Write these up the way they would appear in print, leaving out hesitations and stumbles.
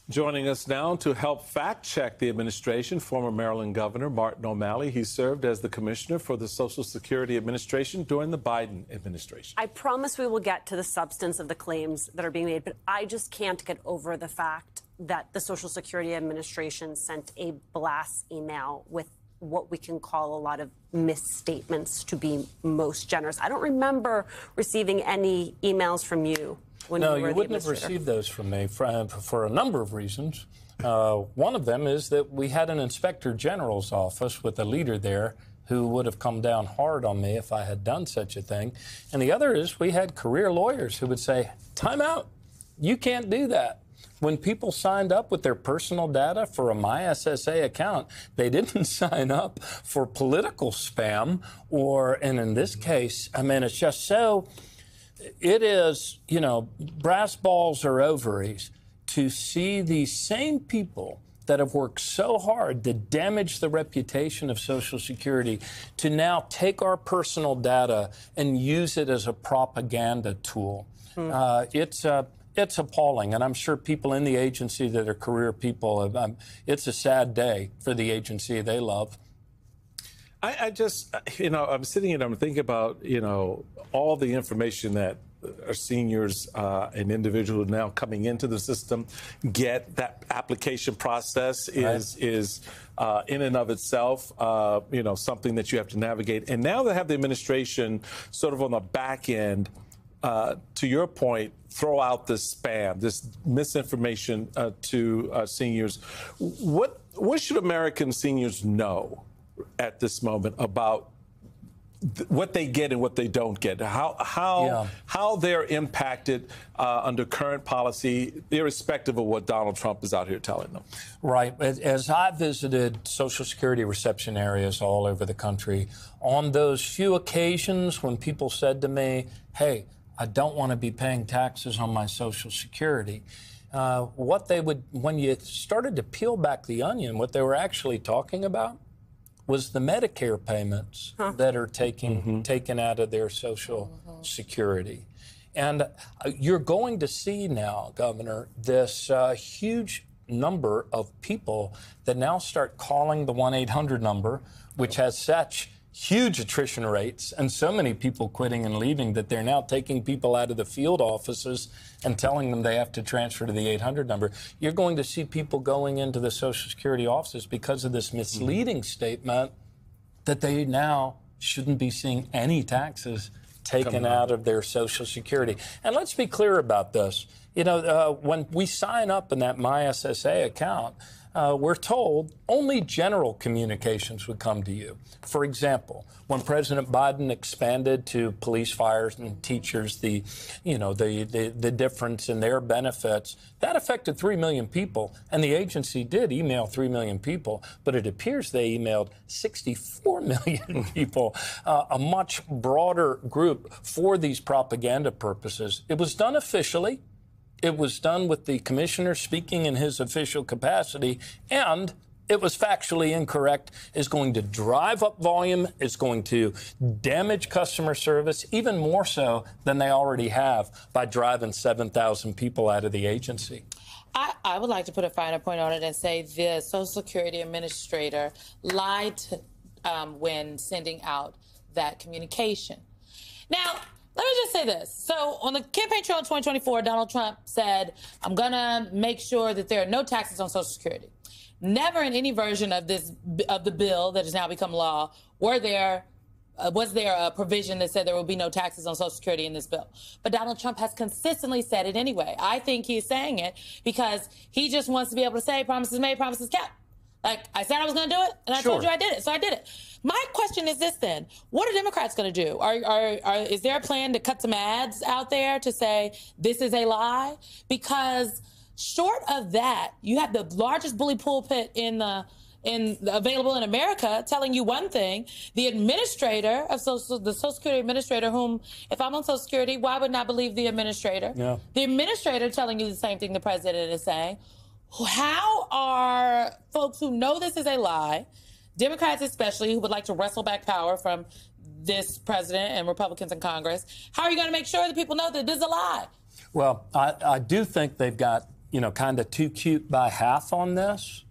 Joining us now to help fact-check the administration, former Maryland Governor Martin O'Malley. He served as the commissioner for the Social Security Administration during the Biden administration. I promise we will get to the substance of the claims that are being made, but I just can't get over the fact that the Social Security Administration sent a blast email with what we can call a lot of misstatements, to be most generous. I don't remember receiving any emails from you. No, you wouldn't have received those from me for a number of reasons. One of them is that we had an inspector general's office with a leader there who would have come down hard on me if I had done such a thing. And the other is we had career lawyers who would say, time out, you can't do that. When people signed up with their personal data for a MySSA account, they didn't sign up for political spam and in this case, I mean, it's just so... It is, brass balls or ovaries to see these same people that have worked so hard to damage the reputation of Social Security to now take our personal data and use it as a propaganda tool. It's appalling, and I'm sure people in the agency that are career people, it's a sad day for the agency they love. I just, I'm sitting here and I'm thinking about, all the information that our seniors and individuals now coming into the system get. That application process is in and of itself, something that you have to navigate. And now they have the administration sort of on the back end, to your point, throw out this spam, this misinformation to seniors. What should American seniors know at this moment about what they get and what they don't get, how they're impacted under current policy, irrespective of what Donald Trump is out here telling them? Right. As I visited Social Security reception areas all over the country, on those few occasions when people said to me, hey, I don't want to be paying taxes on my Social Security, when you started to peel back the onion, what they were actually talking about was the Medicare payments that are taken out of their Social Security. And you're going to see now, Governor, this huge number of people that now start calling the 1-800 number, which has such huge attrition rates and so many people quitting and leaving that they're now taking people out of the field offices and telling them they have to transfer to the 800 number. You're going to see people going into the Social Security offices because of this misleading statement that they now shouldn't be seeing any taxes taken out of their Social Security. And let's be clear about this. When we sign up in that MySSA account, we're told only general communications would come to you. For example, when President Biden expanded to police, fires, and teachers the difference in their benefits, that affected 3 million people, and the agency did email 3 million people, but it appears they emailed 64 million people, a much broader group for these propaganda purposes. It was done officially. It was done with the commissioner speaking in his official capacity, and it was factually incorrect, is going to drive up volume, is going to damage customer service, even more so than they already have by driving 7,000 people out of the agency. I would like to put a finer point on it and say the Social Security Administrator lied when sending out that communication. Now, let me just say this. So on the campaign trail in 2024, Donald Trump said, I'm going to make sure that there are no taxes on Social Security. Never in any version of the bill that has now become law was there a provision that said there will be no taxes on Social Security in this bill. But Donald Trump has consistently said it anyway. I think he's saying it because he just wants to be able to say promises made, promises kept. Like, I said I was going to do it, and I told you I did it, so I did it. My question is this, then. What are Democrats going to do? Is there a plan to cut some ads out there to say this is a lie? Because short of that, you have the largest bully pulpit available in America telling you one thing. The administrator of the Social Security Administrator, whom, if I'm on Social Security, why wouldn't I believe the administrator? Yeah. The administrator telling you the same thing the president is saying. How are folks who know this is a lie, Democrats especially, who would like to wrestle back power from this president and Republicans in Congress, how are you going to make sure that people know that this is a lie? Well, I do think they've got kind of too cute by half on this,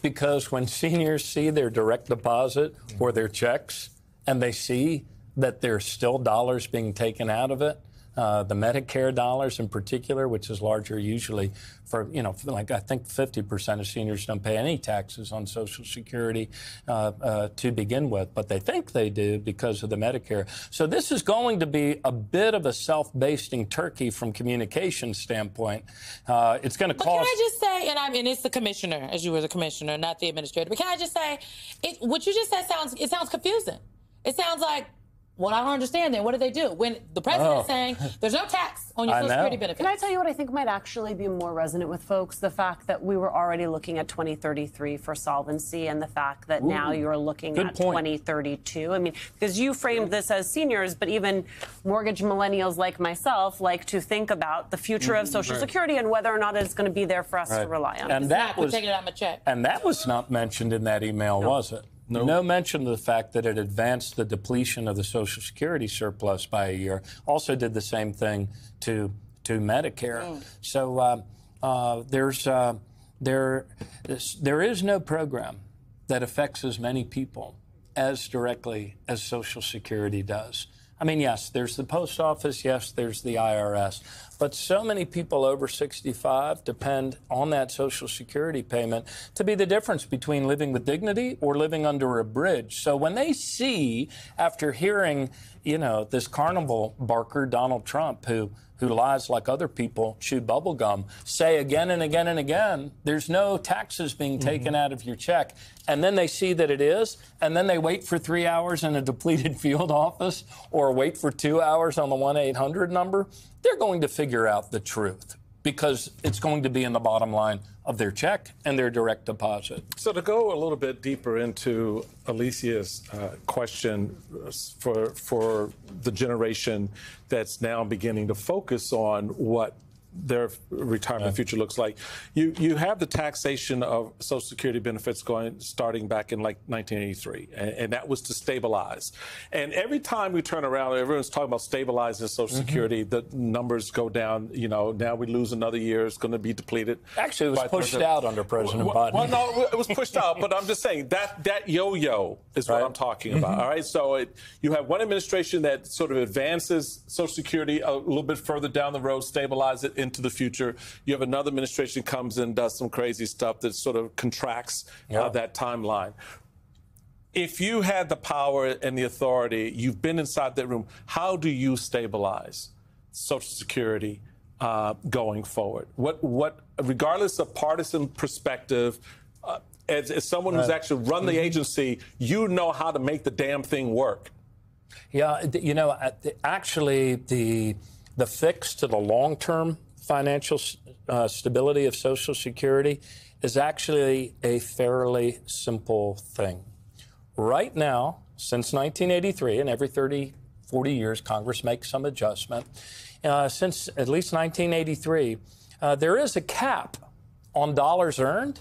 because when seniors see their direct deposit or their checks and they see that there's still dollars being taken out of it, the Medicare dollars in particular, which is larger usually for, like I think 50% of seniors don't pay any taxes on Social Security to begin with, but they think they do because of the Medicare. So this is going to be a bit of a self-basting turkey from communication standpoint. It's going to cost. Can I just say, and it's the commissioner, as you were the commissioner, not the administrator, but can I just say, what you just said sounds confusing. It sounds like, well, I don't understand then. What do they do? When the president is saying there's no tax on your Social Security benefits. Can I tell you what I think might actually be more resonant with folks? The fact that we were already looking at 2033 for solvency, and the fact that now you're looking at 2032. I mean, because you framed this as seniors, but even mortgage millennials like myself like to think about the future of Social Security and whether or not it's going to be there for us to rely on. And that was taking it out of my check. And that was not mentioned in that email, was it? No mention of the fact that it advanced the depletion of the Social Security surplus by a year. Also did the same thing to Medicare. So there is no program that affects as many people as directly as Social Security does. I mean, yes, there's the post office, yes, there's the IRS, but so many people over 65 depend on that Social Security payment to be the difference between living with dignity or living under a bridge. So when they see, after hearing, this carnival barker, Donald Trump, who lies like other people chew bubble gum, say again and again and again, there's no taxes being taken out of your check. And then they see that it is, and then they wait for 3 hours in a depleted field office or wait for 2 hours on the 1-800 number. They're going to figure out the truth because it's going to be in the bottom line of their check and their direct deposit. So to go a little bit deeper into Alicia's question for the generation that's now beginning to focus on what their retirement future looks like. You have the taxation of Social Security benefits starting back in like 1983, and that was to stabilize. And every time we turn around, everyone's talking about stabilizing Social Security. The numbers go down. Now we lose another year. It's going to be depleted. Actually, it was pushed out under President Biden. Well, no, it was pushed out. But I'm just saying that yo-yo is what I'm talking about. All right. So you have one administration that sort of advances Social Security a little bit further down the road, stabilize it into the future. You have another administration comes in, does some crazy stuff that sort of contracts that timeline. If you had the power and the authority, you've been inside that room, how do you stabilize Social Security going forward? What, regardless of partisan perspective, as someone who's actually run the agency, you know how to make the damn thing work. Yeah, actually, the fix to the long-term financial stability of Social Security is actually a fairly simple thing. Right now, since 1983, and every 30, 40 years, Congress makes some adjustment, since at least 1983, there is a cap on dollars earned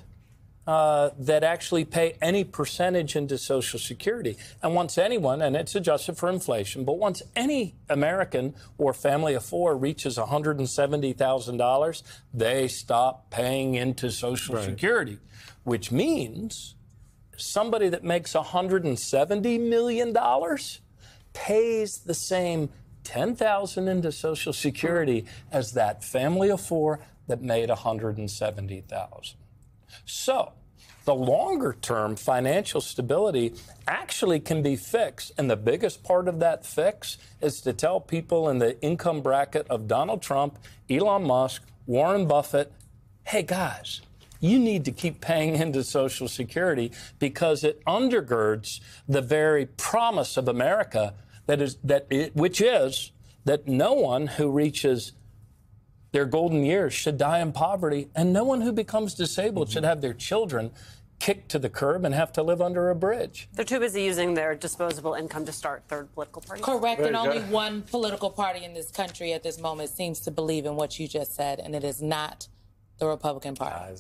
that actually pay any percentage into Social Security. And once anyone, and it's adjusted for inflation, but once any American or family of four reaches $170,000, they stop paying into Social Security, which means somebody that makes $170 million pays the same $10,000 into Social Security as that family of four that made $170,000. So the longer-term financial stability actually can be fixed. And the biggest part of that fix is to tell people in the income bracket of Donald Trump, Elon Musk, Warren Buffett, hey, guys, you need to keep paying into Social Security because it undergirds the very promise of America which is that no one who reaches their golden years should die in poverty, and no one who becomes disabled should have their children kicked to the curb and have to live under a bridge. They're too busy using their disposable income to start third political parties. Correct, and only one political party in this country at this moment seems to believe in what you just said, and it is not the Republican Party.